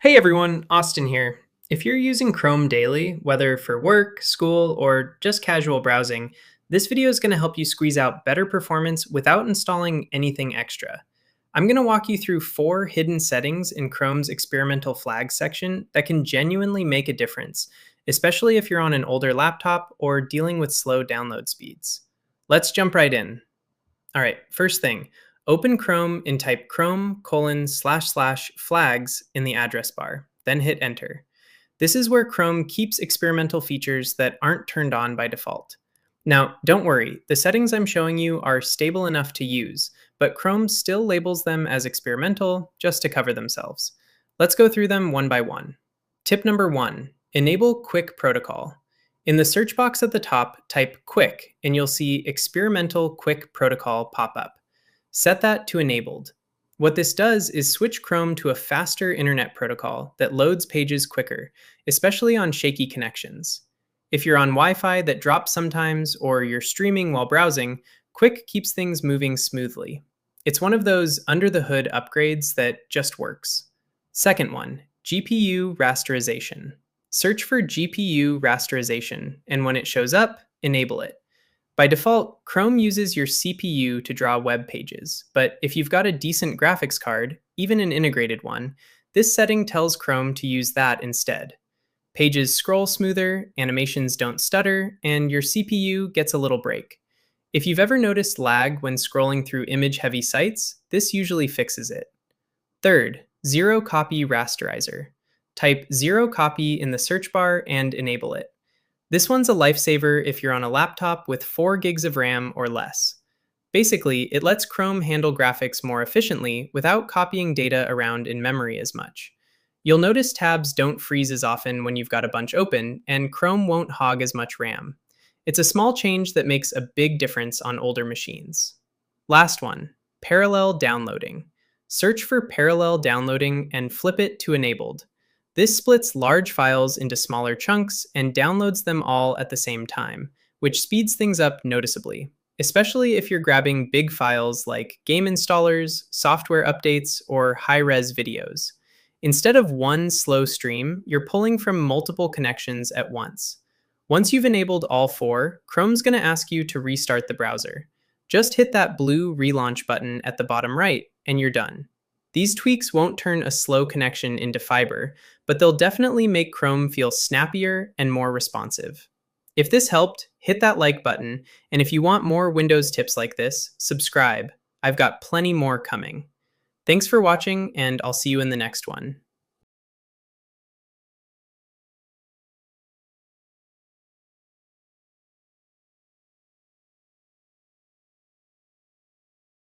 Hey everyone, Austin here. If you're using Chrome daily, whether for work, school, or just casual browsing, this video is going to help you squeeze out better performance without installing anything extra. I'm going to walk you through 4 hidden settings in Chrome's experimental flags section that can genuinely make a difference, especially if you're on an older laptop or dealing with slow download speeds. Let's jump right in. All right, first thing, open Chrome and type chrome://flags in the address bar, then hit enter. This is where Chrome keeps experimental features that aren't turned on by default. Now, don't worry, the settings I'm showing you are stable enough to use, but Chrome still labels them as experimental just to cover themselves. Let's go through them one by one. Tip number 1, enable QUIC Protocol. In the search box at the top, type QUIC and you'll see Experimental QUIC Protocol pop up. Set that to enabled. What this does is switch Chrome to a faster internet protocol that loads pages quicker, especially on shaky connections. If you're on Wi-Fi that drops sometimes or you're streaming while browsing, QUIC keeps things moving smoothly. It's one of those under-the-hood upgrades that just works. Second one, GPU Rasterization. Search for GPU Rasterization, and when it shows up, enable it. By default, Chrome uses your CPU to draw web pages, but if you've got a decent graphics card, even an integrated one, this setting tells Chrome to use that instead. Pages scroll smoother, animations don't stutter, and your CPU gets a little break. If you've ever noticed lag when scrolling through image-heavy sites, this usually fixes it. Third, Zero Copy Rasterizer. Type zero copy in the search bar and enable it. This one's a lifesaver if you're on a laptop with 4 gigs of RAM or less. Basically, it lets Chrome handle graphics more efficiently without copying data around in memory as much. You'll notice tabs don't freeze as often when you've got a bunch open, and Chrome won't hog as much RAM. It's a small change that makes a big difference on older machines. Last one, parallel downloading. Search for parallel downloading and flip it to enabled. This splits large files into smaller chunks and downloads them all at the same time, which speeds things up noticeably, especially if you're grabbing big files like game installers, software updates, or high-res videos. Instead of one slow stream, you're pulling from multiple connections at once. Once you've enabled all 4, Chrome's going to ask you to restart the browser. Just hit that blue relaunch button at the bottom right, and you're done. These tweaks won't turn a slow connection into fiber, but they'll definitely make Chrome feel snappier and more responsive. If this helped, hit that like button, and if you want more Windows tips like this, subscribe. I've got plenty more coming. Thanks for watching, and I'll see you in the next one.